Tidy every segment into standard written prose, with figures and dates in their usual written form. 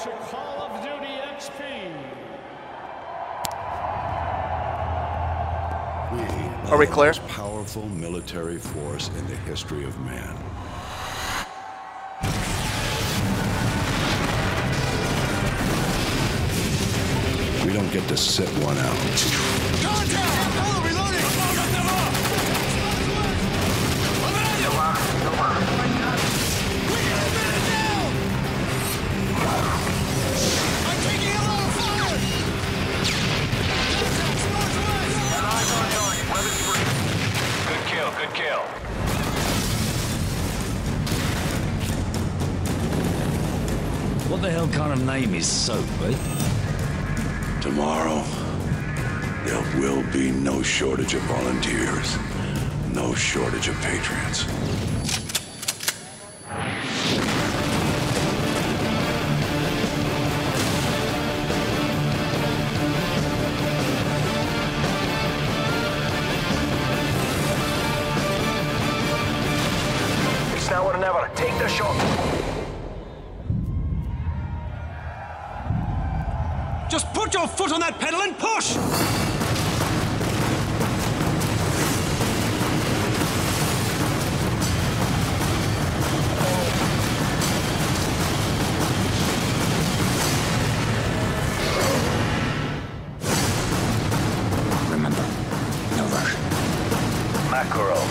to Call of Duty XP. Are we clear? The most powerful military force in the history of man. We don't get to sit one out. Contact! Oh, reloading! I'm taking a lot of fire! Eyes on target. Weapons free. Good kill, good kill. What the hell kind of name is Soap, eh? Tomorrow, there will be no shortage of volunteers, no shortage of patriots. It's now or never. Take the shot. Just put your foot on that pedal and push! Remember, no rush. Makarov,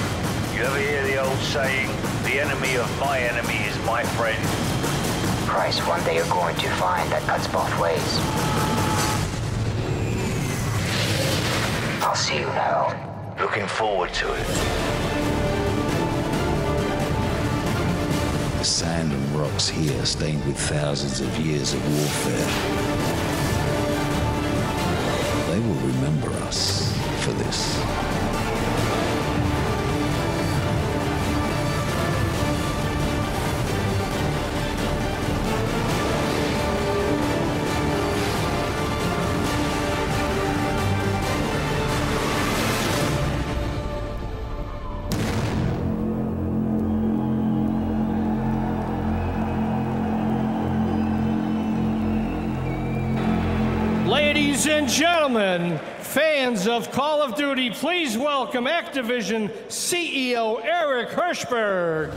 you ever hear the old saying, the enemy of my enemy is my friend? Christ, one day you're going to find that cuts both ways. I'll see you now. Looking forward to it. The sand and rocks here stained with thousands of years of warfare. They will remember us for this. Ladies and gentlemen, fans of Call of Duty, please welcome Activision CEO Eric Hirschberg.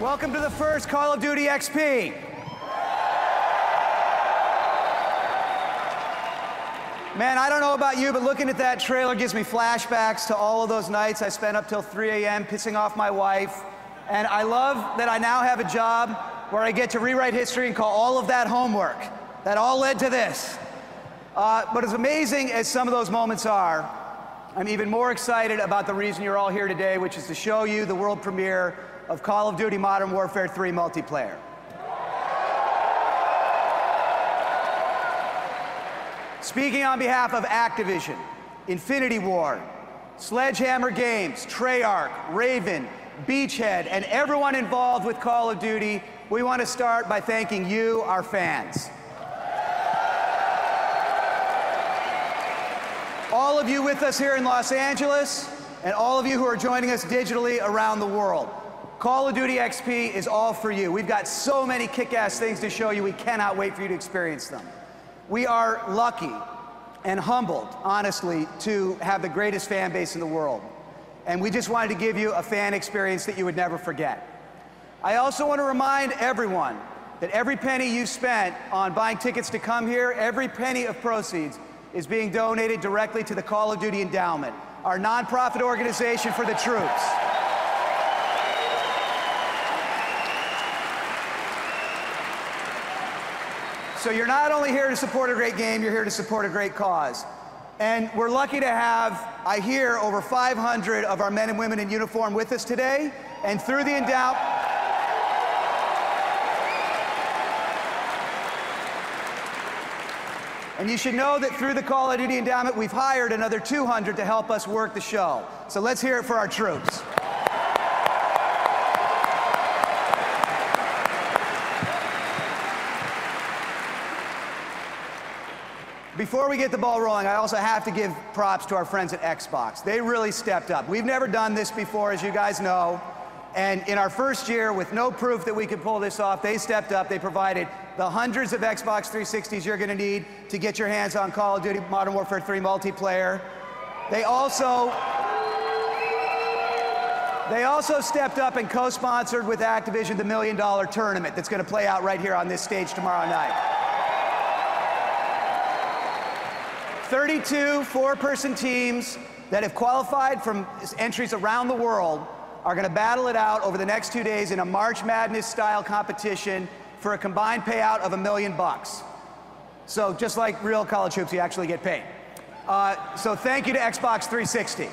Welcome to the first Call of Duty XP. Man, I don't know about you, but looking at that trailer gives me flashbacks to all of those nights I spent up till 3 a.m. pissing off my wife. And I love that I now have a job where I get to rewrite history and call all of that homework. That all led to this. But as amazing as some of those moments are, I'm even more excited about the reason you're all here today, which is to show you the world premiere of Call of Duty Modern Warfare 3 multiplayer. Speaking on behalf of Activision, Infinity Ward, Sledgehammer Games, Treyarch, Raven, Beachhead, and everyone involved with Call of Duty, we want to start by thanking you, our fans. All of you with us here in Los Angeles, and all of you who are joining us digitally around the world. Call of Duty XP is all for you. We've got so many kick-ass things to show you, we cannot wait for you to experience them. We are lucky and humbled, honestly, to have the greatest fan base in the world. And we just wanted to give you a fan experience that you would never forget. I also want to remind everyone that every penny you spent on buying tickets to come here, every penny of proceeds is being donated directly to the Call of Duty Endowment, our nonprofit organization for the troops. So you're not only here to support a great game, you're here to support a great cause. And we're lucky to have, I hear, over 500 of our men and women in uniform with us today. And through the endowment, and you should know that through the Call of Duty Endowment, we've hired another 200 to help us work the show. So let's hear it for our troops. before we get the ball rolling, I also have to give props to our friends at Xbox. They really stepped up. We've never done this before, as you guys know. And in our first year, with no proof that we could pull this off, they stepped up. They provided the hundreds of Xbox 360s you're going to need to get your hands on Call of Duty Modern Warfare 3 multiplayer. They also stepped up and co-sponsored with Activision the $1 Million Tournament that's going to play out right here on this stage tomorrow night. 32 four-person teams that have qualified from entries around the world are going to battle it out over the next 2 days in a March Madness-style competition for a combined payout of $1 million. So just like real college hoops, you actually get paid. So thank you to Xbox 360.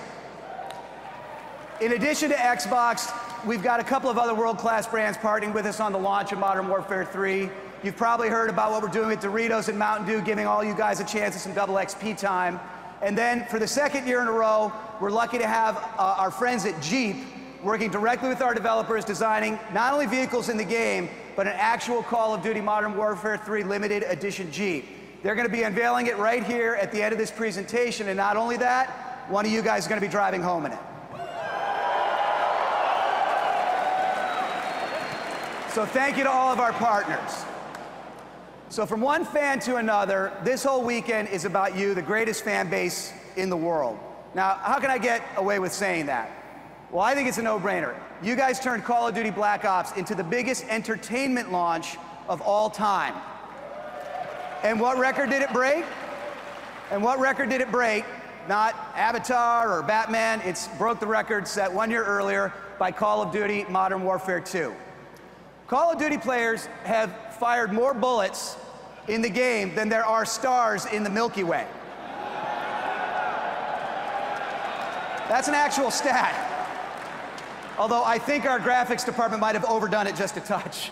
In addition to Xbox, we've got a couple of other world-class brands partnering with us on the launch of Modern Warfare 3. You've probably heard about what we're doing with Doritos and Mountain Dew, giving all you guys a chance at some double XP time. And then for the second year in a row, we're lucky to have our friends at Jeep working directly with our developers, designing not only vehicles in the game, but an actual Call of Duty Modern Warfare 3 limited edition Jeep. They're going to be unveiling it right here at the end of this presentation, and not only that, one of you guys is going to be driving home in it. So thank you to all of our partners. So from one fan to another, this whole weekend is about you, the greatest fan base in the world. Now, how can I get away with saying that? Well, I think it's a no-brainer. You guys turned Call of Duty Black Ops into the biggest entertainment launch of all time. And what record did it break? And what record did it break? Not Avatar or Batman. It broke the record set 1 year earlier by Call of Duty Modern Warfare 2. Call of Duty players have fired more bullets in the game than there are stars in the Milky Way. That's an actual stat. Although I think our graphics department might have overdone it just a touch.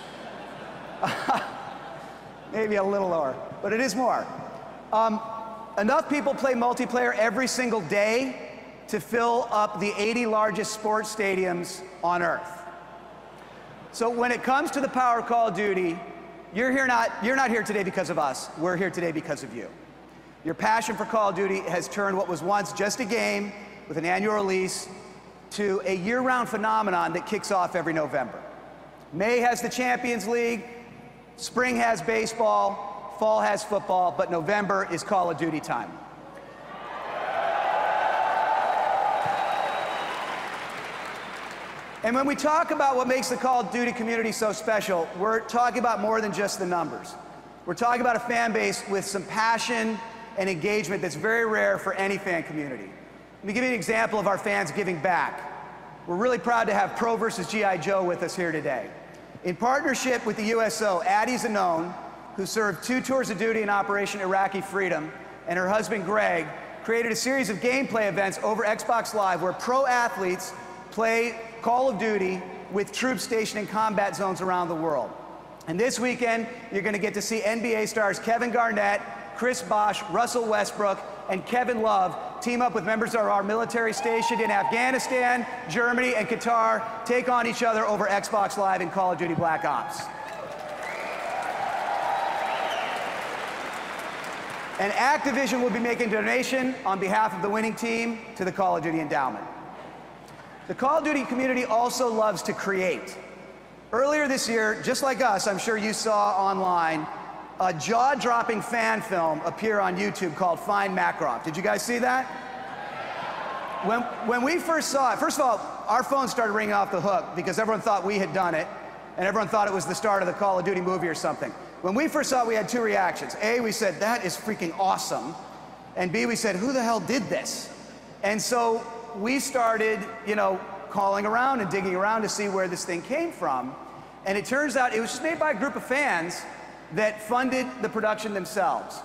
Maybe a little lower, but it is more. Enough people play multiplayer every single day to fill up the 80 largest sports stadiums on Earth. So when it comes to the power of Call of Duty, you're not here today because of us. We're here today because of you. Your passion for Call of Duty has turned what was once just a game with an annual release to a year-round phenomenon that kicks off every November. May has the Champions League, spring has baseball, fall has football, but November is Call of Duty time. And when we talk about what makes the Call of Duty community so special, we're talking about more than just the numbers. We're talking about a fan base with some passion and engagement that's very rare for any fan community. Let me give you an example of our fans giving back. We're really proud to have Pro vs. G.I. Joe with us here today. In partnership with the USO, Addie Zanone, who served 2 tours of duty in Operation Iraqi Freedom, and her husband Greg, created a series of gameplay events over Xbox Live where pro athletes play Call of Duty with troops stationed in combat zones around the world. And this weekend, you're going to get to see NBA stars Kevin Garnett, Chris Bosh, Russell Westbrook, and Kevin Love team up with members of our military stationed in Afghanistan, Germany, and Qatar, take on each other over Xbox Live in Call of Duty Black Ops. And Activision will be making a donation on behalf of the winning team to the Call of Duty Endowment. The Call of Duty community also loves to create. Earlier this year, just like us, I'm sure you saw online, a jaw-dropping fan film appear on YouTube called Find Makarov. Did you guys see that? When we first saw it, first of all, our phone started ringing off the hook because everyone thought we had done it, and everyone thought it was the start of the Call of Duty movie or something. When we first saw it, we had 2 reactions. A, we said, that is freaking awesome. And B, we said, who the hell did this? And so we started, calling around and digging around to see where this thing came from. And it turns out it was just made by a group of fans that funded the production themselves.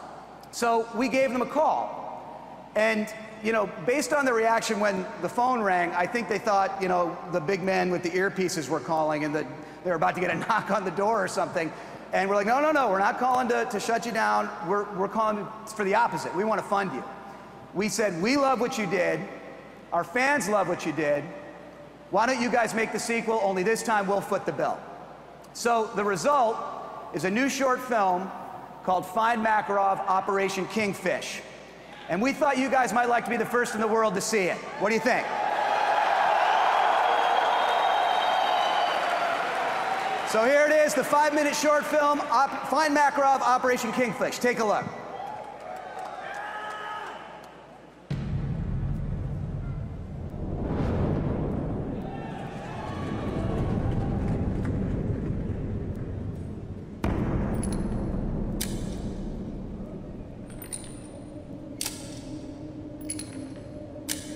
So we gave them a call. And, based on the reaction when the phone rang, I think they thought, the big men with the earpieces were calling and that they were about to get a knock on the door or something. And we're like, no, we're not calling to shut you down. We're calling for the opposite. We want to fund you. We said, we love what you did. Our fans love what you did. Why don't you guys make the sequel, only this time we'll foot the bill. So the result is a new short film called Find Makarov Operation Kingfish. And we thought you guys might like to be the first in the world to see it. What do you think? So here it is, the 5-minute short film, Find Makarov Operation Kingfish. Take a look.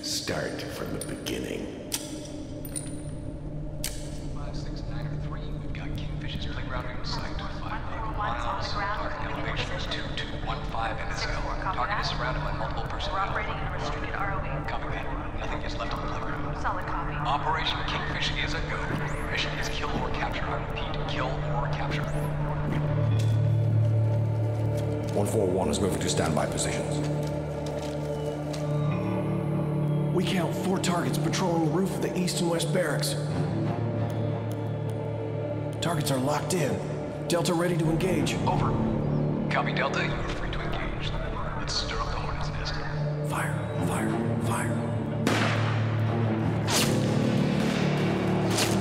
Start from the beginning. 56903, we've got Kingfish's playground in sight. 5 miles. Target elevation is 2215 NSL. Target is surrounded by multiple personnel. We're operating in a restricted ROE. Copy that. Nothing is left on the playground. Solid copy. Operation Kingfish is a go. Mission is kill or capture. I repeat, kill or capture. 141 is moving to standby positions. We count 4 targets patrolling the roof of the east and west barracks. Targets are locked in. Delta ready to engage. Over. Copy Delta, you are free to engage. Let's stir up the hornet's nest. Fire, fire, fire.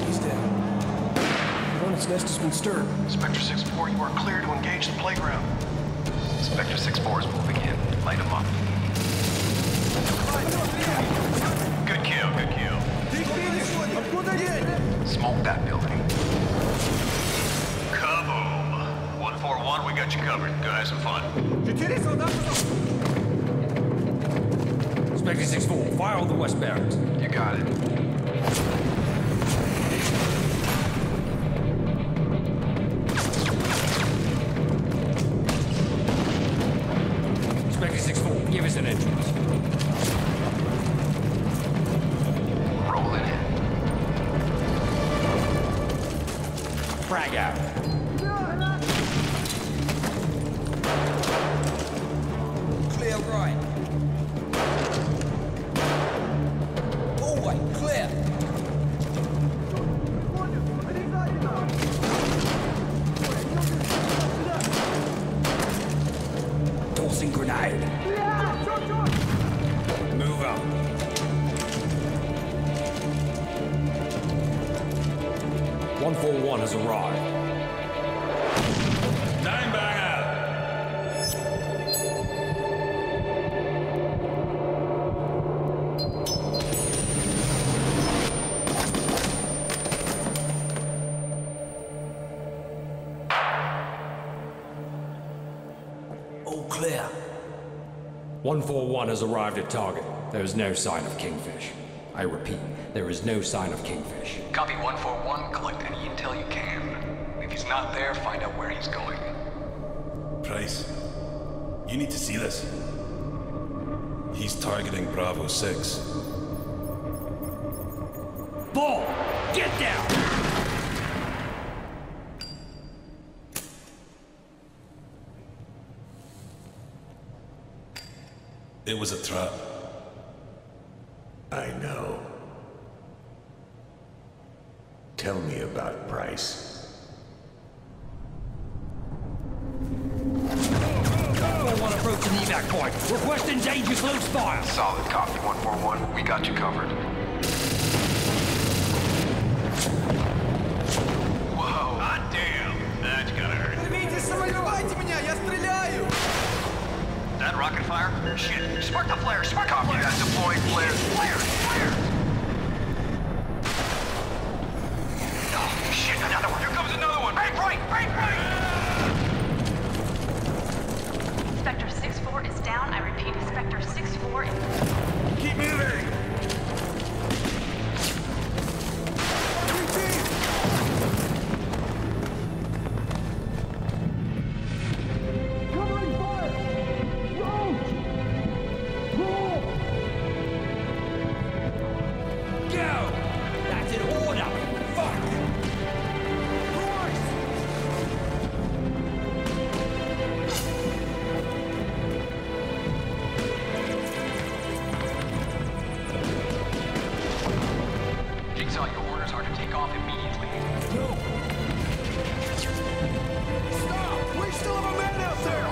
He's down. The hornet's nest has been stirred. Spectre 6-4, you are clear to engage the playground. Spectre 6-4 is moving in. Light him up. Good kill, good kill. Smoke that building. Kaboom! 141, we got you covered. Go have some fun. Spectre 6-4, fire on the west barracks. You got it. Spectre 6-4, give us an entrance. Rolling in. Frag out. Clear right. Hallway, clear. Tossing grenade. Move up. 141 has arrived. Time bang out. All clear. 141 has arrived at target. There is no sign of Kingfish. I repeat, there is no sign of Kingfish. Copy 141, collect any intel you can. If he's not there, find out where he's going. Price, you need to see this. He's targeting Bravo 6. Ball! Get down! It was a trap. I know. Tell me about Price. 141 approaching the evac point. Requesting danger close fire. Solid copy, 141. We got you covered. Whoa. Hot damn. That's gotta hurt. That rocket fire? Shit. Spark the flare. Spark the flare. That's deploying flares. Flares. Flares. Oh, shit. Another one. Here comes another one. Break right. Break right. Spectre 6-4 is down. I repeat, Spectre 6-4 is... Keep moving. Stop! We still have a man out there!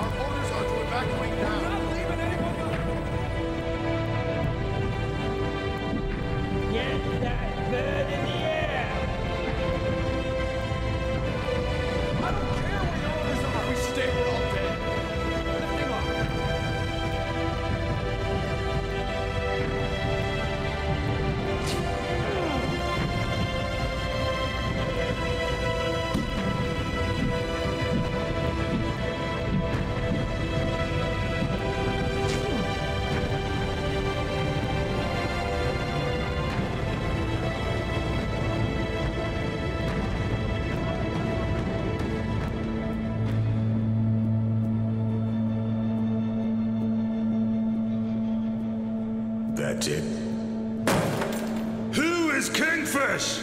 That's it. Who is Kingfish?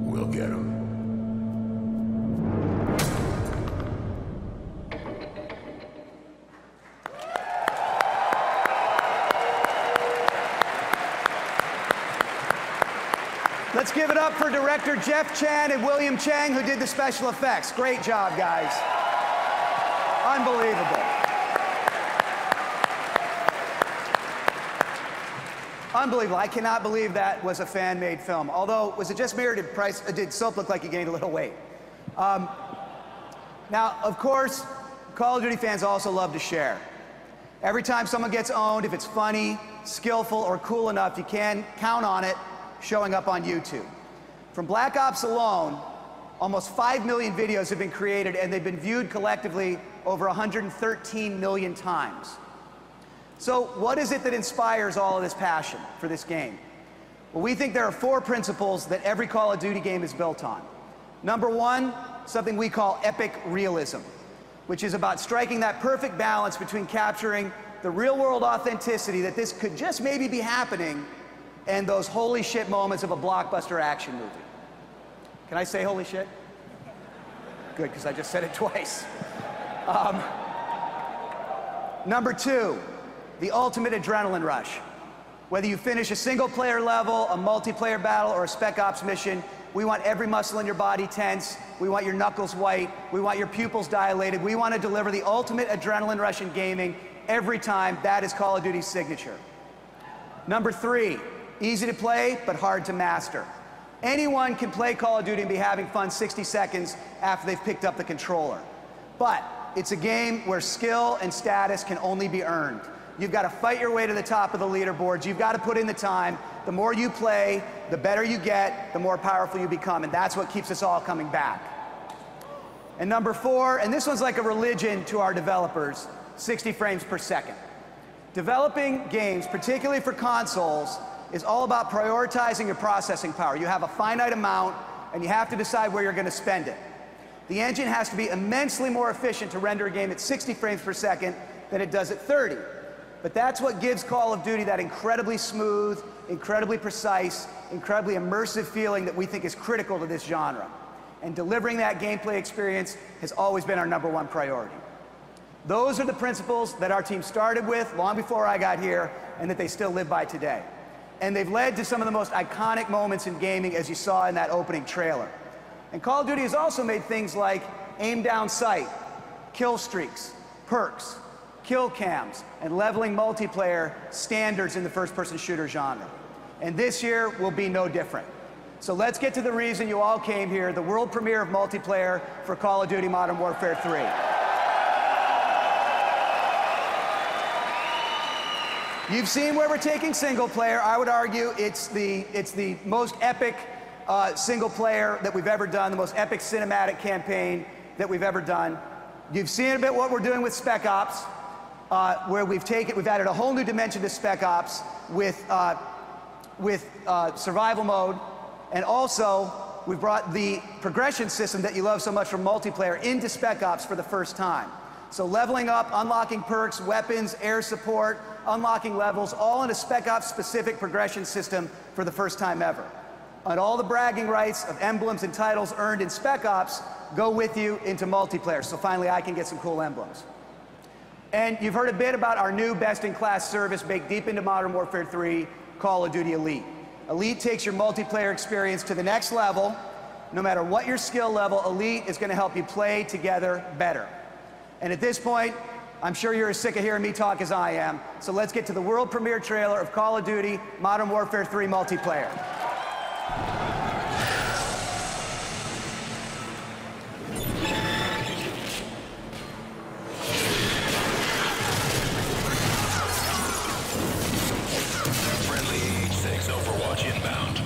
We'll get him. Let's give it up for director Jeff Chan and William Chang, who did the special effects. Great job, guys. Unbelievable. Unbelievable. I cannot believe that was a fan-made film. Although, was it just me or did Soap look like he gained a little weight? Now, of course, Call of Duty fans also love to share. Every time someone gets owned, if it's funny, skillful, or cool enough, you can count on it showing up on YouTube. From Black Ops alone, almost 5 million videos have been created, and they've been viewed collectively over 113 million times. So what is it that inspires all of this passion for this game? Well, we think there are 4 principles that every Call of Duty game is built on. Number 1, something we call epic realism, which is about striking that perfect balance between capturing the real-world authenticity that this could just maybe be happening and those holy shit moments of a blockbuster action movie. Can I say holy shit? Good, because I just said it twice. Number 2, the ultimate adrenaline rush. Whether you finish a single-player level, a multiplayer battle, or a Spec Ops mission, we want every muscle in your body tense. We want your knuckles white. We want your pupils dilated. We want to deliver the ultimate adrenaline rush in gaming every time. That is Call of Duty's signature. Number 3, easy to play, but hard to master. Anyone can play Call of Duty and be having fun 60 seconds after they've picked up the controller. But it's a game where skill and status can only be earned. You've got to fight your way to the top of the leaderboards. You've got to put in the time. The more you play, the better you get, the more powerful you become, and that's what keeps us all coming back. And number 4, and this one's like a religion to our developers, 60 frames per second. Developing games, particularly for consoles, is all about prioritizing your processing power. You have a finite amount, and you have to decide where you're going to spend it. The engine has to be immensely more efficient to render a game at 60 frames per second than it does at 30. But that's what gives Call of Duty that incredibly smooth, incredibly precise, incredibly immersive feeling that we think is critical to this genre. And delivering that gameplay experience has always been our #1 priority. Those are the principles that our team started with long before I got here, and that they still live by today. And they've led to some of the most iconic moments in gaming, as you saw in that opening trailer. And Call of Duty has also made things like aim down sight, kill streaks, perks, kill cams, and leveling multiplayer standards in the first-person shooter genre. And this year will be no different. So let's get to the reason you all came here, the world premiere of multiplayer for Call of Duty Modern Warfare 3. You've seen where we're taking single player. I would argue it's the most epic single player that we've ever done, the most epic cinematic campaign that we've ever done. You've seen a bit what we're doing with Spec Ops, where we've added a whole new dimension to Spec Ops with survival mode, and also we've brought the progression system that you love so much from multiplayer into Spec Ops for the first time. So leveling up, unlocking perks, weapons, air support, unlocking levels, all in a Spec Ops specific progression system for the first time ever. And all the bragging rights of emblems and titles earned in Spec Ops go with you into multiplayer, so finally I can get some cool emblems. And you've heard a bit about our new best-in-class service baked deep into Modern Warfare 3, Call of Duty Elite. Elite takes your multiplayer experience to the next level. No matter what your skill level, Elite is going to help you play together better. And at this point, I'm sure you're as sick of hearing me talk as I am, so let's get to the world premiere trailer of Call of Duty Modern Warfare 3 multiplayer. Friendly H6 Overwatch inbound.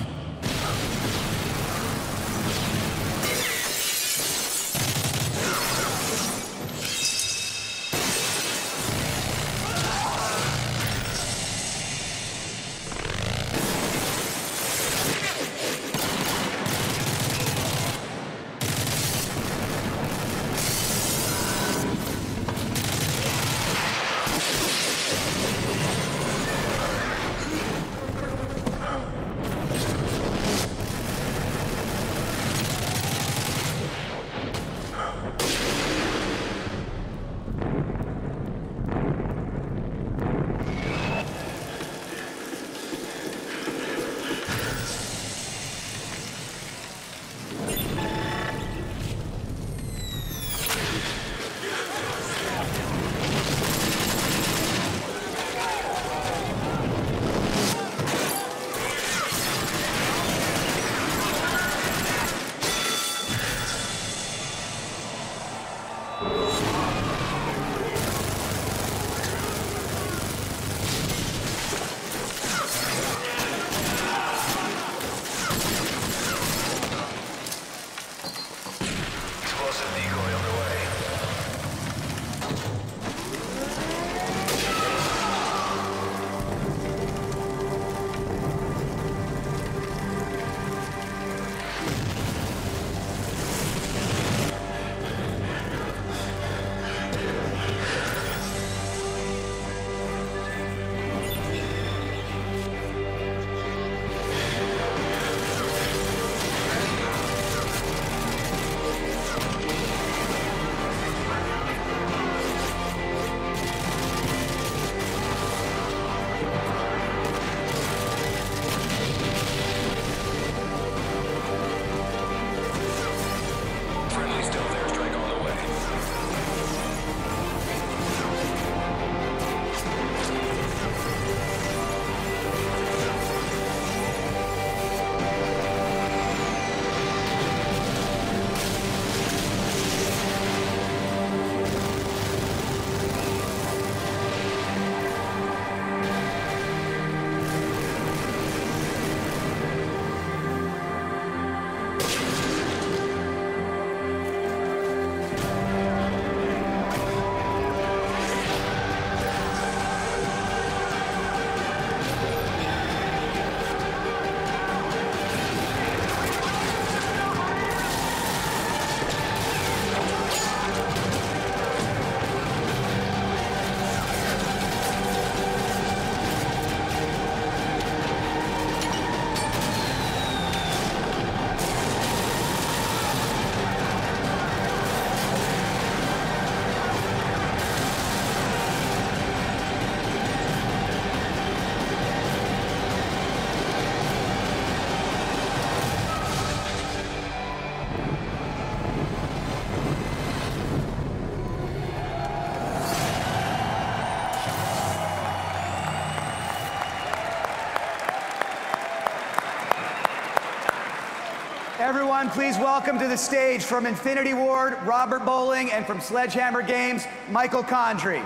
everyone, please welcome to the stage from Infinity Ward, Robert Bowling, and from Sledgehammer Games, Michael Condrey.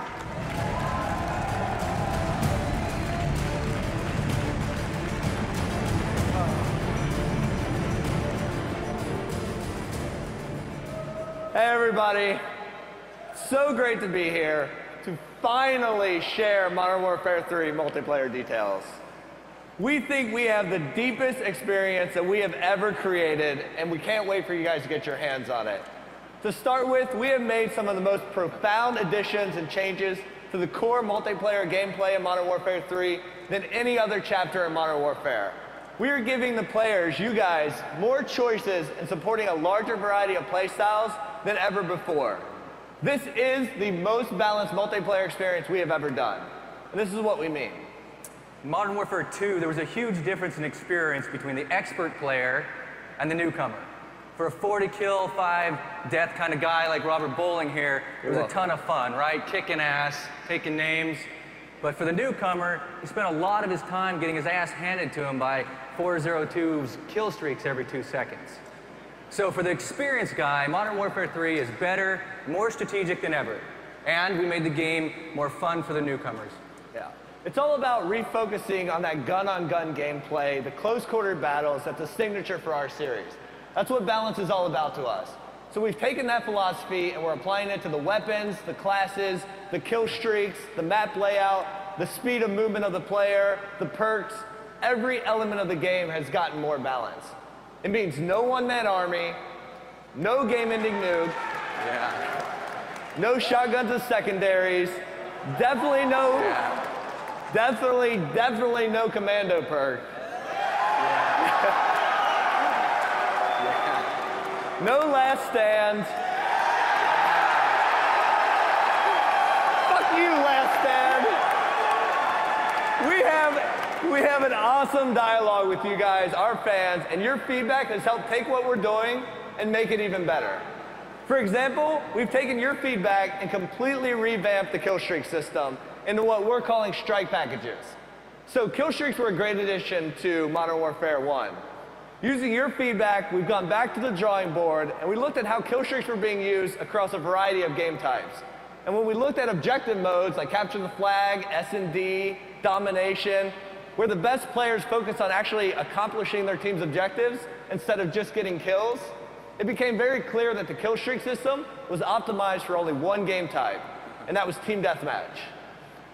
Hey everybody, so great to be here to finally share Modern Warfare 3 multiplayer details. We think we have the deepest experience that we have ever created, and we can't wait for you guys to get your hands on it. To start with, we have made some of the most profound additions and changes to the core multiplayer gameplay in Modern Warfare 3 than any other chapter in Modern Warfare. We are giving the players, you guys, more choices and supporting a larger variety of playstyles than ever before. This is the most balanced multiplayer experience we have ever done. And this is what we mean. In Modern Warfare 2, there was a huge difference in experience between the expert player and the newcomer. For a 40-kill, 5-death kind of guy like Robert Bowling here, it was a ton of fun, right? Kicking ass, taking names. But for the newcomer, he spent a lot of his time getting his ass handed to him by 402's kill streaks every 2 seconds. So for the experienced guy, Modern Warfare 3 is better, more strategic than ever. And we made the game more fun for the newcomers. Yeah. It's all about refocusing on that gun-on-gun gameplay, the close-quarter battles that's a signature for our series. That's what balance is all about to us. So we've taken that philosophy and we're applying it to the weapons, the classes, the kill streaks, the map layout, the speed of movement of the player, the perks. Every element of the game has gotten more balance. It means no one-man army, no game-ending nuke, no shotguns as secondaries, definitely no, definitely no commando perk. No last stand. Fuck you, last stand. We have an awesome dialogue with you guys, our fans, and your feedback has helped take what we're doing and make it even better. For example, we've taken your feedback and completely revamped the kill streak system into what we're calling strike packages. So kill streaks were a great addition to Modern Warfare 1. Using your feedback, we've gone back to the drawing board and we looked at how kill streaks were being used across a variety of game types. And when we looked at objective modes like capture the flag, S&D, domination, where the best players focus on actually accomplishing their team's objectives instead of just getting kills, it became very clear that the kill streak system was optimized for only one game type, and that was team deathmatch.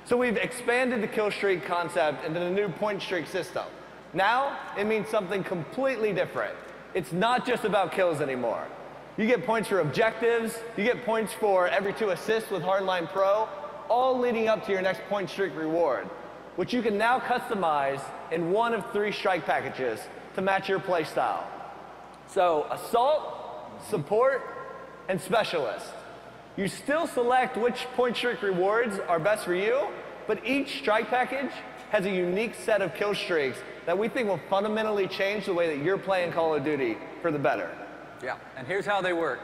So we've expanded the kill streak concept into the new point streak system. Now, it means something completely different. It's not just about kills anymore. You get points for objectives, you get points for every 2 assists with Hardline Pro, all leading up to your next point streak reward, which you can now customize in one of 3 strike packages to match your play style. So, Assault, Support, and Specialist. You still select which point streak rewards are best for you, but each strike package has a unique set of kill streaks that we think will fundamentally change the way that you're playing Call of Duty for the better. Yeah, and here's how they work.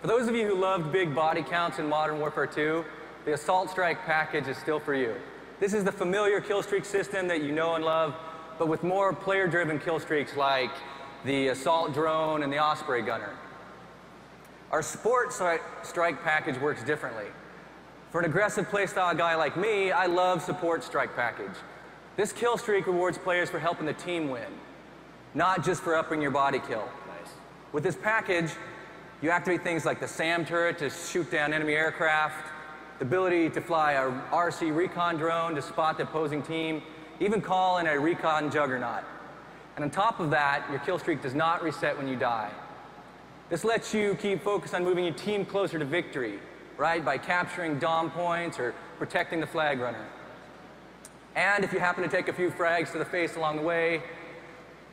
For those of you who loved big body counts in Modern Warfare 2, the Assault Strike package is still for you. This is the familiar kill streak system that you know and love, but with more player-driven kill streaks like the Assault Drone and the Osprey Gunner. Our Support Strike package works differently. For an aggressive playstyle guy like me, I love Support Strike package. This kill streak rewards players for helping the team win, not just for upping your body kill. Nice. With this package, you activate things like the SAM turret to shoot down enemy aircraft, the ability to fly a RC recon drone to spot the opposing team, even call in a recon juggernaut. And on top of that, your kill streak does not reset when you die. This lets you keep focused on moving your team closer to victory, right, by capturing dom points or protecting the flag runner. And if you happen to take a few frags to the face along the way,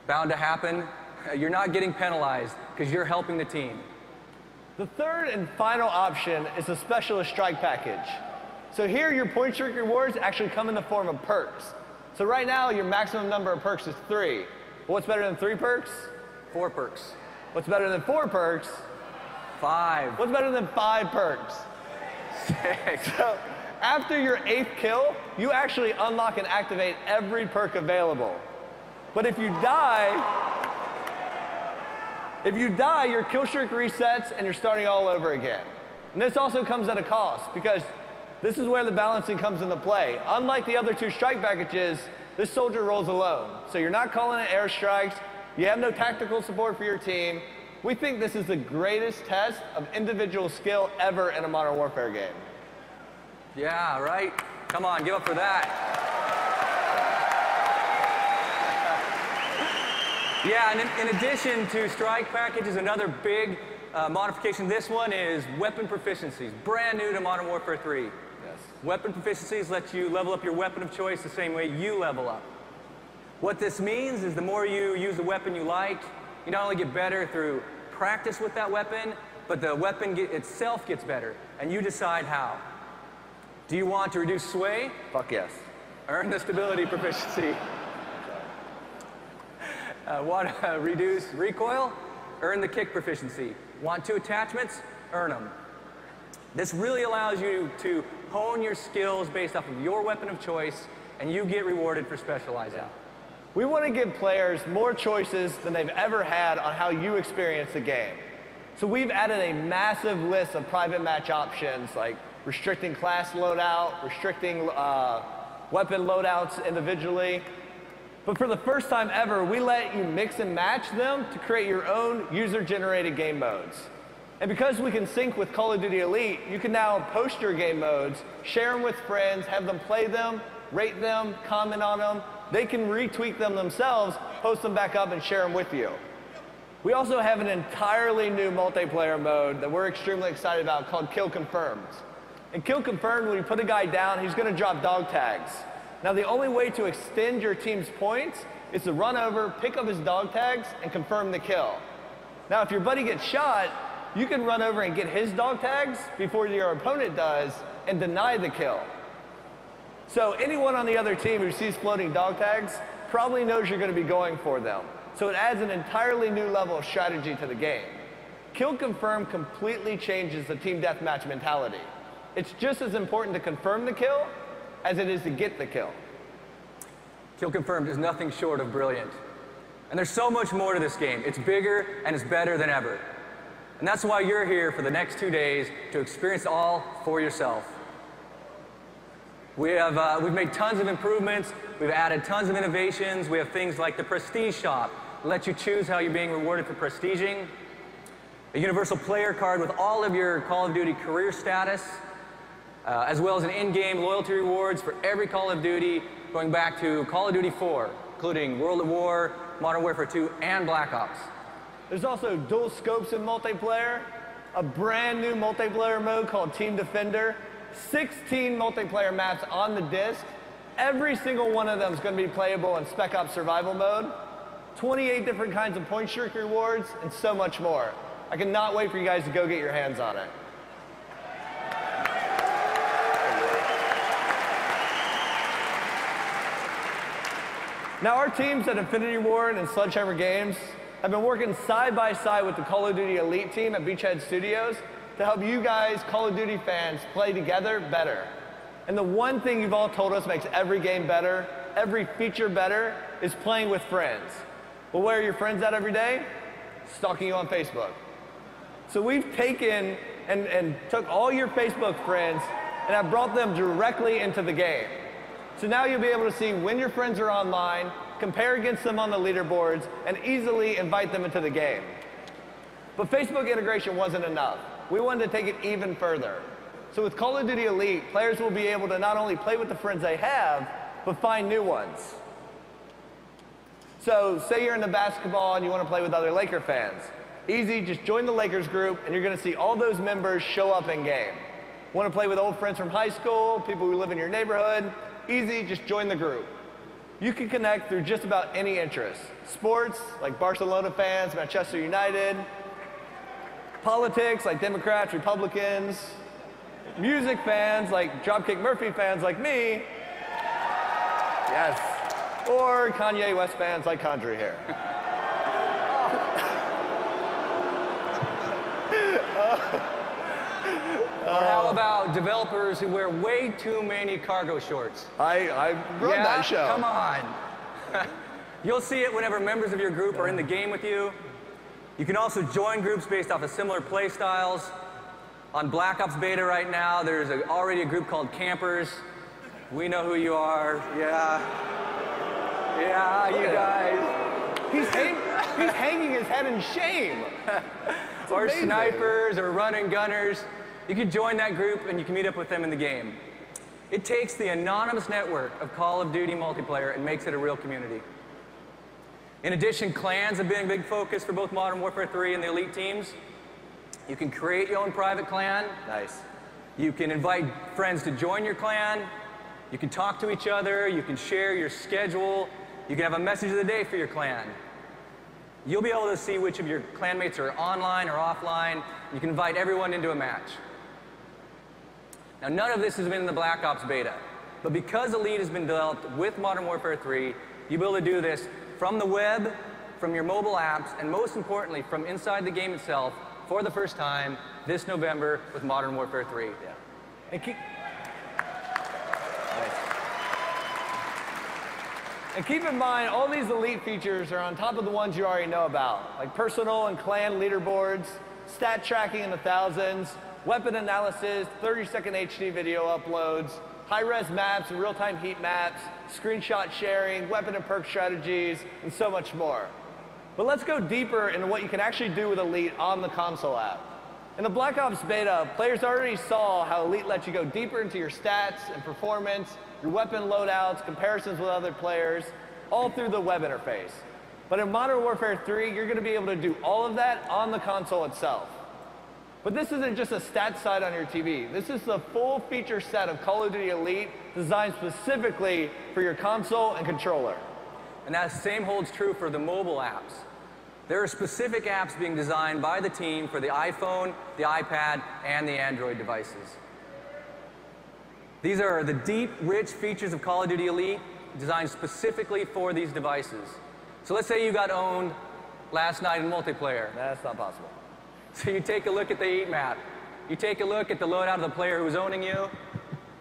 bound to happen, you're not getting penalized because you're helping the team. The third and final option is the Specialist Strike package. So here your point streak rewards actually come in the form of perks. So right now your maximum number of perks is 3. But what's better than 3 perks? 4 perks. What's better than 4 perks? 5. What's better than 5 perks? 6. So after your 8th kill, you actually unlock and activate every perk available. But if you die, If you die, your kill streak resets and you're starting all over again. And this also comes at a cost because this is where the balancing comes into play. Unlike the other 2 strike packages, this soldier rolls alone. So you're not calling in airstrikes, you have no tactical support for your team. We think this is the greatest test of individual skill ever in a Modern Warfare game. Yeah, right? Come on, give up for that. Yeah, and in addition to strike packages, another big modification, this one is weapon proficiencies, brand new to Modern Warfare 3. Yes. Weapon proficiencies let you level up your weapon of choice the same way you level up. What this means is the more you use the weapon you like, you not only get better through practice with that weapon, but the weapon itself gets better, and you decide how. Do you want to reduce sway? Fuck yes. Earn the stability proficiency. Want to reduce recoil? Earn the kick proficiency. Want 2 attachments? Earn them. This really allows you to hone your skills based off of your weapon of choice, and you get rewarded for specializing. We want to give players more choices than they've ever had on how you experience the game. So we've added a massive list of private match options like restricting class loadout, restricting weapon loadouts individually. But for the first time ever, we let you mix and match them to create your own user-generated game modes. And because we can sync with Call of Duty Elite, you can now post your game modes, share them with friends, have them play them, rate them, comment on them. They can retweak them themselves, post them back up, and share them with you. We also have an entirely new multiplayer mode that we're extremely excited about called Kill Confirmed. In Kill Confirmed, when you put a guy down, he's going to drop dog tags. Now, the only way to extend your team's points is to run over, pick up his dog tags, and confirm the kill. Now, if your buddy gets shot, you can run over and get his dog tags before your opponent does and deny the kill. So anyone on the other team who sees floating dog tags probably knows you're going to be going for them. So it adds an entirely new level of strategy to the game. Kill Confirm completely changes the team deathmatch mentality. It's just as important to confirm the kill as it is to get the kill. Kill Confirmed is nothing short of brilliant. And there's so much more to this game. It's bigger and it's better than ever. And that's why you're here for the next 2 days to experience it all for yourself. We've made tons of improvements. We've added tons of innovations. We have things like the Prestige Shop, let you choose how you're being rewarded for prestiging. A universal player card with all of your Call of Duty career status, as well as an in-game loyalty rewards for every Call of Duty, going back to Call of Duty 4, including World at War, Modern Warfare 2, and Black Ops. There's also dual scopes in multiplayer, a brand new multiplayer mode called Team Defender, 16 multiplayer maps on the disc. Every single one of them is going to be playable in Spec Ops Survival Mode, 28 different kinds of point streak rewards, and so much more. I cannot wait for you guys to go get your hands on it. Now, our teams at Infinity Ward and Sledgehammer Games have been working side by side with the Call of Duty Elite team at Beachhead Studios to help you guys, Call of Duty fans, play together better. And the one thing you've all told us makes every game better, every feature better, is playing with friends. Well, where are your friends at every day? Stalking you on Facebook. So we've taken and took all your Facebook friends and have brought them directly into the game. So now you'll be able to see when your friends are online, compare against them on the leaderboards, and easily invite them into the game. But Facebook integration wasn't enough. We wanted to take it even further. So with Call of Duty Elite, players will be able to not only play with the friends they have, but find new ones. So say you're into basketball and you want to play with other Laker fans. Easy, just join the Lakers group and you're going to see all those members show up in game. Want to play with old friends from high school, people who live in your neighborhood? Easy, just join the group. You can connect through just about any interest. Sports, like Barcelona fans, Manchester United. Politics, like Democrats, Republicans. Music fans, like Dropkick Murphy fans like me. Yes. Or Kanye West fans like Condry here. Or how about developers who wear way too many cargo shorts? I run that show. Come on. You'll see it whenever members of your group are in the game with you. You can also join groups based off of similar play styles. On Black Ops Beta right now, there's already a group called Campers. We know who you are. Yeah. Yeah, you guys. He's hanging his head in shame. Or snipers or running gunners. You can join that group and you can meet up with them in the game. It takes the anonymous network of Call of Duty multiplayer and makes it a real community. In addition, clans have been a big focus for both Modern Warfare 3 and the Elite teams. You can create your own private clan. Nice. You can invite friends to join your clan. You can talk to each other. You can share your schedule. You can have a message of the day for your clan. You'll be able to see which of your clanmates are online or offline. You can invite everyone into a match. Now, none of this has been in the Black Ops beta, but because Elite has been developed with Modern Warfare 3, you'll be able to do this from the web, from your mobile apps, and most importantly, from inside the game itself for the first time this November with Modern Warfare 3. Yeah. And keep in mind, all these Elite features are on top of the ones you already know about, like personal and clan leaderboards, stat tracking in the thousands, weapon analysis, 30-second HD video uploads, high-res maps and real-time heat maps, screenshot sharing, weapon and perk strategies, and so much more. But let's go deeper into what you can actually do with Elite on the console app. In the Black Ops beta, players already saw how Elite lets you go deeper into your stats and performance, your weapon loadouts, comparisons with other players, all through the web interface. But in Modern Warfare 3, you're going to be able to do all of that on the console itself. But this isn't just a stat site on your TV. This is the full feature set of Call of Duty Elite designed specifically for your console and controller. And that same holds true for the mobile apps. There are specific apps being designed by the team for the iPhone, the iPad, and the Android devices. These are the deep, rich features of Call of Duty Elite designed specifically for these devices. So let's say you got owned last night in multiplayer. That's not possible. So you take a look at the heat map. You take a look at the loadout of the player who's owning you,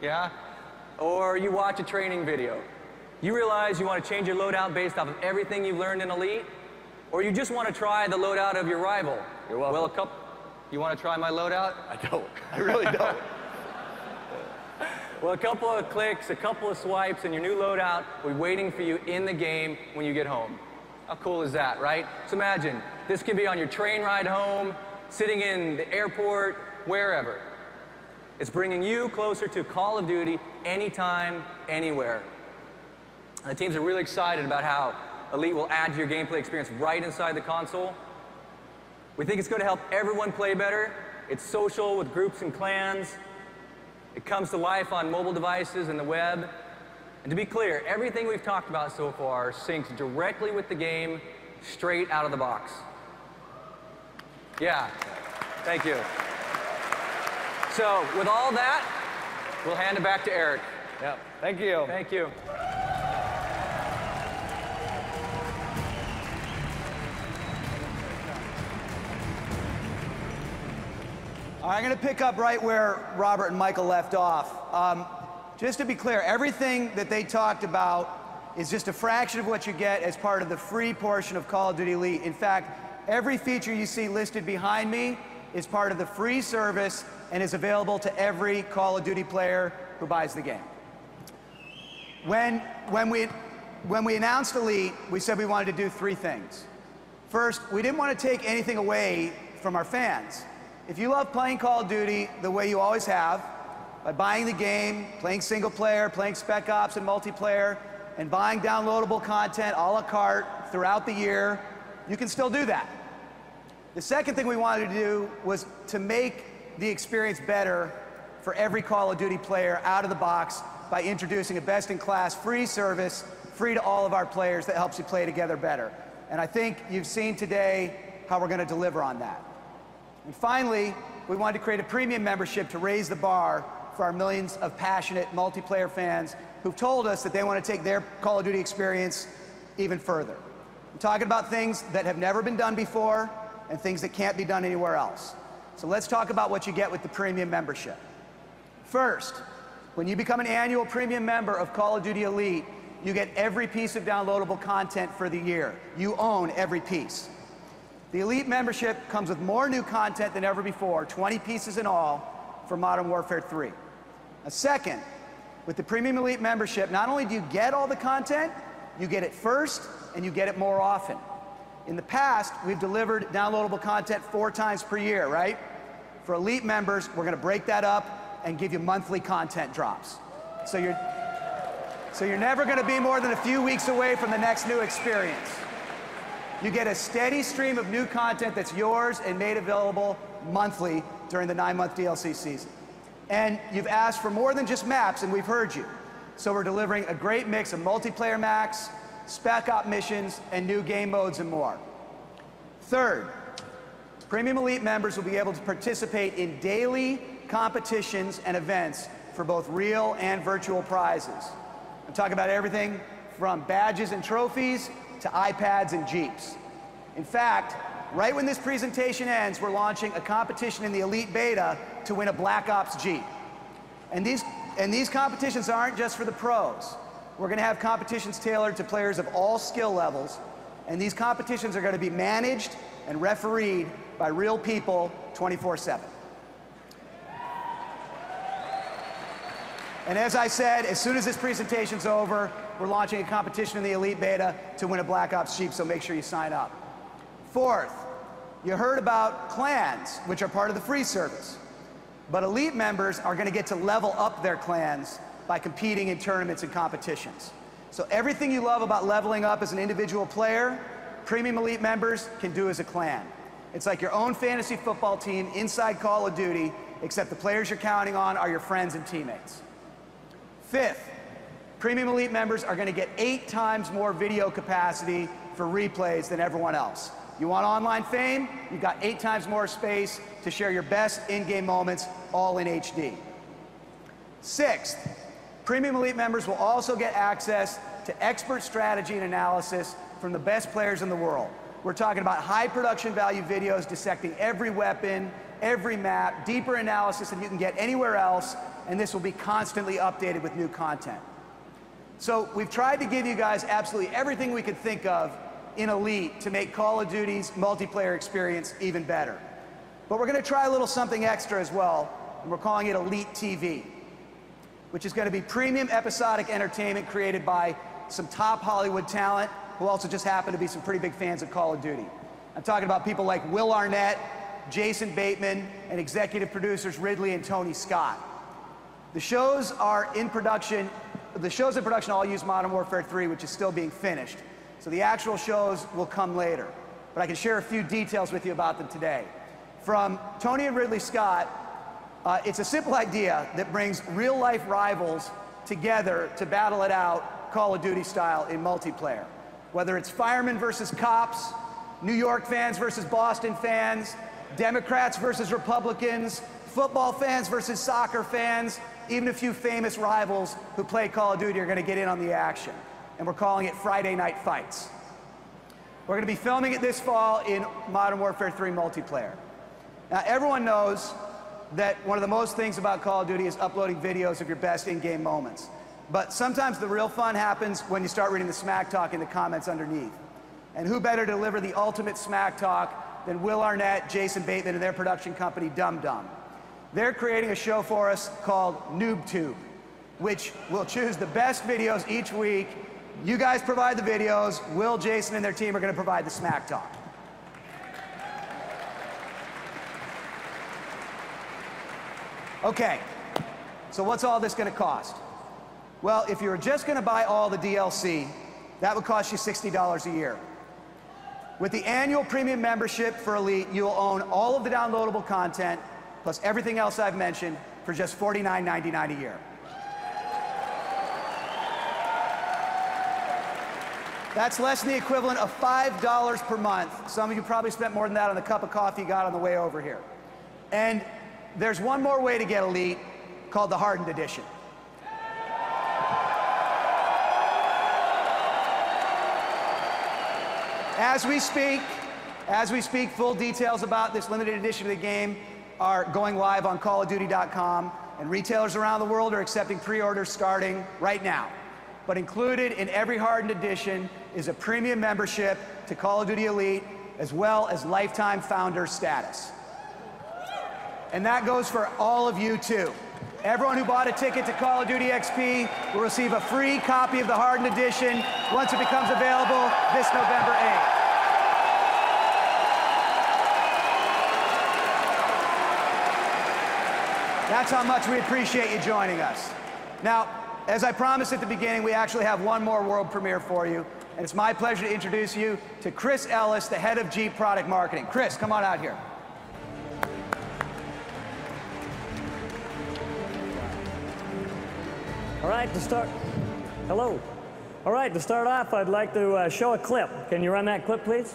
yeah? Or you watch a training video. You realize you want to change your loadout based off of everything you've learned in Elite, or you just want to try the loadout of your rival. You're welcome. Well, you want to try my loadout? I don't. I really don't. Well, a couple of clicks, a couple of swipes, and your new loadout will be waiting for you in the game when you get home. How cool is that, right? So imagine, this can be on your train ride home, sitting in the airport, wherever. It's bringing you closer to Call of Duty anytime, anywhere. And the teams are really excited about how Elite will add to your gameplay experience right inside the console. We think it's going to help everyone play better. It's social with groups and clans. It comes to life on mobile devices and the web. And to be clear, everything we've talked about so far syncs directly with the game, straight out of the box. Yeah, thank you. So with all that, we'll hand it back to Eric. Yeah, thank you. Thank you. I'm going to pick up right where Robert and Michael left off. Just to be clear, everything that they talked about is just a fraction of what you get as part of the free portion of Call of Duty Elite. In fact, every feature you see listed behind me is part of the free service and is available to every Call of Duty player who buys the game. When we announced Elite, we said we wanted to do three things. First, we didn't want to take anything away from our fans. If you love playing Call of Duty the way you always have, by buying the game, playing single player, playing Spec Ops and multiplayer, and buying downloadable content a la carte throughout the year, you can still do that. The second thing we wanted to do was to make the experience better for every Call of Duty player out of the box by introducing a best-in-class free service, free to all of our players, that helps you play together better. And I think you've seen today how we're going to deliver on that. And finally, we wanted to create a premium membership to raise the bar for our millions of passionate multiplayer fans who've told us that they want to take their Call of Duty experience even further. I'm talking about things that have never been done before and things that can't be done anywhere else. So let's talk about what you get with the premium membership. First, when you become an annual premium member of Call of Duty Elite, you get every piece of downloadable content for the year. You own every piece. The Elite membership comes with more new content than ever before, 20 pieces in all for Modern Warfare 3. A second, with the Premium Elite membership, not only do you get all the content, you get it first and you get it more often. In the past, we've delivered downloadable content 4 times per year, right? For Elite members, we're gonna break that up and give you monthly content drops. So you're never gonna be more than a few weeks away from the next new experience. You get a steady stream of new content that's yours and made available monthly during the 9-month DLC season. And you've asked for more than just maps, and we've heard you. So we're delivering a great mix of multiplayer maps, spec op missions, and new game modes and more. Third, Premium Elite members will be able to participate in daily competitions and events for both real and virtual prizes. I'm talking about everything from badges and trophies to iPads and Jeeps. In fact, right when this presentation ends, we're launching a competition in the Elite Beta to win a Black Ops Jeep. And these competitions aren't just for the pros. We're going to have competitions tailored to players of all skill levels, and these competitions are going to be managed and refereed by real people 24/7. And as I said, as soon as this presentation's over, we're launching a competition in the Elite Beta to win a Black Ops Jeep, so make sure you sign up. Fourth, you heard about clans, which are part of the free service. But Elite members are going to get to level up their clans by competing in tournaments and competitions. So everything you love about leveling up as an individual player, Premium Elite members can do as a clan. It's like your own fantasy football team inside Call of Duty, except the players you're counting on are your friends and teammates. Fifth, Premium Elite members are going to get 8 times more video capacity for replays than everyone else. You want online fame? You've got 8 times more space to share your best in-game moments, all in HD. Sixth, Premium Elite members will also get access to expert strategy and analysis from the best players in the world. We're talking about high production value videos dissecting every weapon, every map, deeper analysis than you can get anywhere else, and this will be constantly updated with new content. So we've tried to give you guys absolutely everything we could think of in Elite to make Call of Duty's multiplayer experience even better. But we're going to try a little something extra as well, and we're calling it Elite TV, which is going to be premium episodic entertainment created by some top Hollywood talent who also just happen to be some pretty big fans of Call of Duty. I'm talking about people like Will Arnett, Jason Bateman, and executive producers Ridley and Tony Scott. The shows are in production. The shows in production all use Modern Warfare 3, which is still being finished. So the actual shows will come later. But I can share a few details with you about them today. From Tony and Ridley Scott, it's a simple idea that brings real-life rivals together to battle it out Call of Duty style in multiplayer. Whether it's firemen versus cops, New York fans versus Boston fans, Democrats versus Republicans, football fans versus soccer fans, even a few famous rivals who play Call of Duty are going to get in on the action. And we're calling it Friday Night Fights. We're going to be filming it this fall in Modern Warfare 3 multiplayer. Now, everyone knows that one of the most things about Call of Duty is uploading videos of your best in-game moments. But sometimes the real fun happens when you start reading the smack talk in the comments underneath. And who better to deliver the ultimate smack talk than Will Arnett, Jason Bateman, and their production company, Dum Dum. They're creating a show for us called NoobTube, which will choose the best videos each week. You guys provide the videos. Will, Jason, and their team are going to provide the smack talk. Okay, so what's all this going to cost? Well, if you were just going to buy all the DLC, that would cost you $60 a year. With the annual premium membership for Elite, you'll own all of the downloadable content, plus everything else I've mentioned, for just $49.99 a year. That's less than the equivalent of $5 per month. Some of you probably spent more than that on the cup of coffee you got on the way over here. And there's one more way to get Elite, called the Hardened Edition. As we speak, full details about this limited edition of the game are going live on callofduty.com, and retailers around the world are accepting pre-orders starting right now. But included in every Hardened Edition is a premium membership to Call of Duty Elite as well as lifetime founder status. And that goes for all of you too. Everyone who bought a ticket to Call of Duty XP will receive a free copy of the Hardened Edition once it becomes available this November 8th. That's how much we appreciate you joining us. Now, as I promised at the beginning, we actually have one more world premiere for you, and it's my pleasure to introduce you to Chris Ellis, the head of Jeep Product Marketing. Chris, come on out here. All right, to start, hello. All right, to start off, I'd like to show a clip. Can you run that clip, please?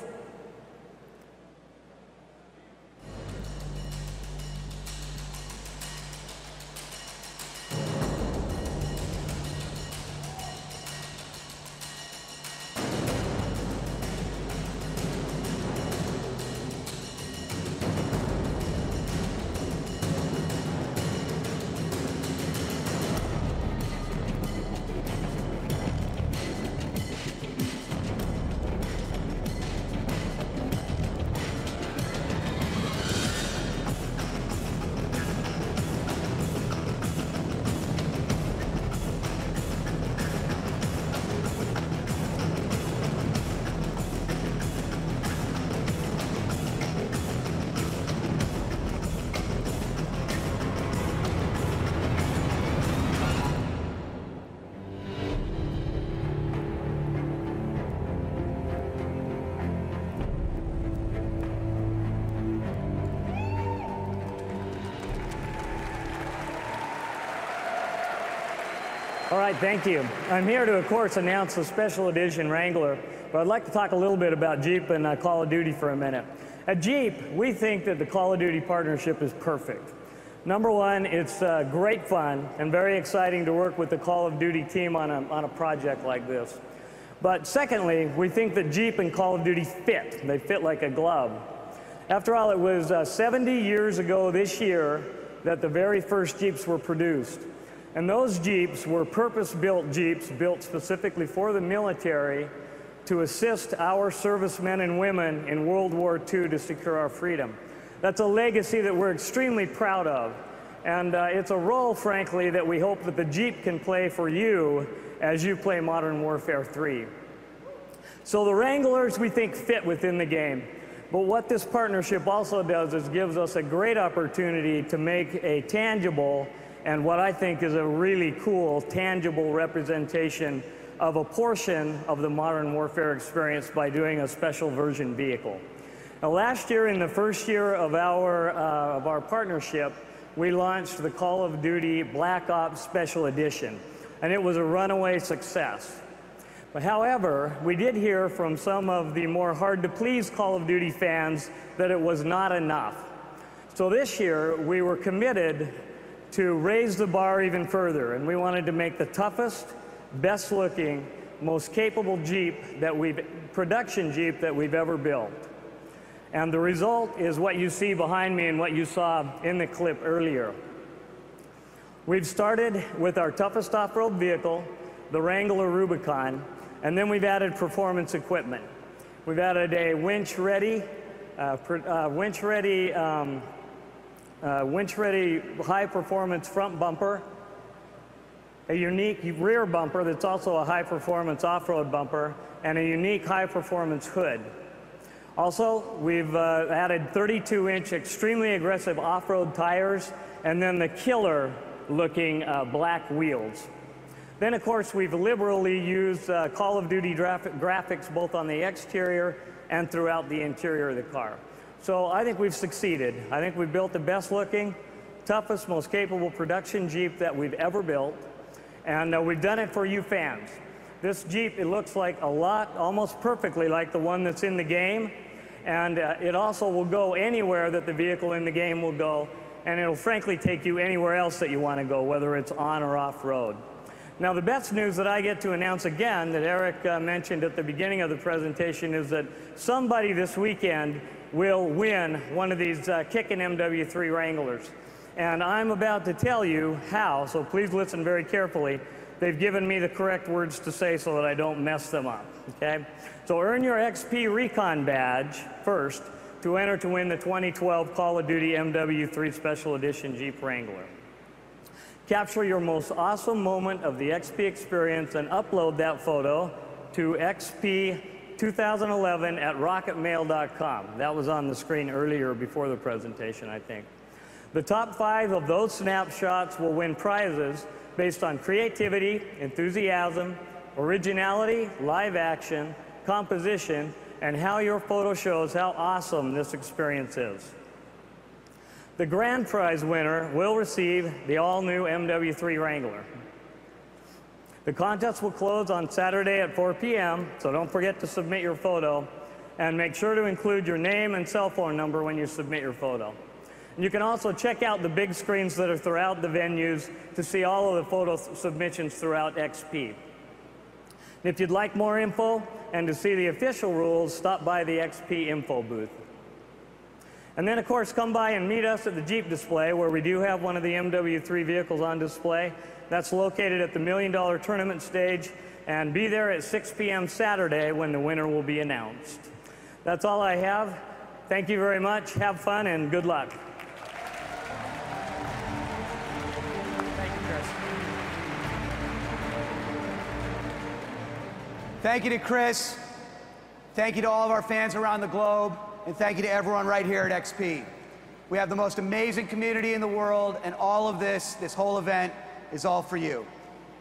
All right, thank you. I'm here to, of course, announce the special edition Wrangler, but I'd like to talk a little bit about Jeep and Call of Duty for a minute. At Jeep, we think that the Call of Duty partnership is perfect. Number one, it's great fun and very exciting to work with the Call of Duty team on a project like this. But secondly, we think that Jeep and Call of Duty fit. They fit like a glove. After all, it was 70 years ago this year that the very first Jeeps were produced. And those Jeeps were purpose-built Jeeps built specifically for the military to assist our servicemen and women in World War II to secure our freedom. That's a legacy that we're extremely proud of. And it's a role, frankly, that we hope that the Jeep can play for you as you play Modern Warfare 3. So the Wranglers, we think, fit within the game. But what this partnership also does is gives us a great opportunity to make a tangible and what I think is a really cool, tangible representation of a portion of the Modern Warfare experience by doing a special version vehicle. Now, last year, in the first year of our partnership, we launched the Call of Duty Black Ops Special Edition, and it was a runaway success. But however, we did hear from some of the more hard-to-please Call of Duty fans that it was not enough. So this year, we were committed to raise the bar even further, and we wanted to make the toughest, best-looking, most capable production Jeep that we've ever built. And the result is what you see behind me and what you saw in the clip earlier. We've started with our toughest off-road vehicle, the Wrangler Rubicon, and then we've added performance equipment. We've added a winch-ready high-performance front bumper, a unique rear bumper that's also a high-performance off-road bumper, and a unique high-performance hood. Also, we've added 32-inch extremely aggressive off-road tires, and then the killer-looking black wheels. Then, of course, we've liberally used Call of Duty graphics both on the exterior and throughout the interior of the car. So I think we've succeeded. I think we've built the best looking, toughest, most capable production Jeep that we've ever built. And we've done it for you fans. This Jeep, it looks like a lot, almost perfectly like the one that's in the game. And it also will go anywhere that the vehicle in the game will go. And it'll frankly take you anywhere else that you want to go, whether it's on or off road. Now, the best news that I get to announce again that Eric mentioned at the beginning of the presentation is that somebody this weekend will win one of these kickin' MW3 Wranglers. And I'm about to tell you how, so please listen very carefully. they've given me the correct words to say so that I don't mess them up, okay? So earn your XP Recon badge first to enter to win the 2012 Call of Duty MW3 Special Edition Jeep Wrangler. Capture your most awesome moment of the XP experience and upload that photo to xp2011@rocketmail.com. That was on the screen earlier before the presentation, I think. The top 5 of those snapshots will win prizes based on creativity, enthusiasm, originality, live action, composition, and how your photo shows how awesome this experience is. The grand prize winner will receive the all-new MW3 Wrangler. The contest will close on Saturday at 4 p.m., so don't forget to submit your photo, and make sure to include your name and cell phone number when you submit your photo. And you can also check out the big screens that are throughout the venues to see all of the photo submissions throughout XP. If you'd like more info and to see the official rules, stop by the XP info booth. And then, of course, come by and meet us at the Jeep display, where we do have one of the MW3 vehicles on display. That's located at the $1 Million Tournament stage, and be there at 6 p.m. Saturday when the winner will be announced. That's all I have. Thank you very much. Have fun and good luck. Thank you, Chris. Thank you to Chris. Thank you to all of our fans around the globe. And thank you to everyone right here at XP. We have the most amazing community in the world, and all of this whole event is all for you.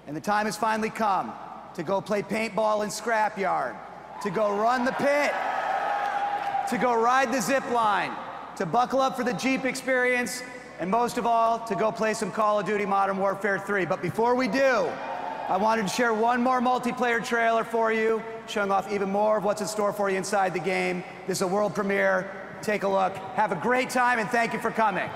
And the time has finally come to go play paintball in Scrapyard, to go run the pit, to go ride the zip line, to buckle up for the Jeep experience, and most of all, to go play some Call of Duty Modern Warfare 3. But before we do, I wanted to share one more multiplayer trailer for you, showing off even more of what's in store for you inside the game. This is a world premiere. Take a look. Have a great time, and thank you for coming.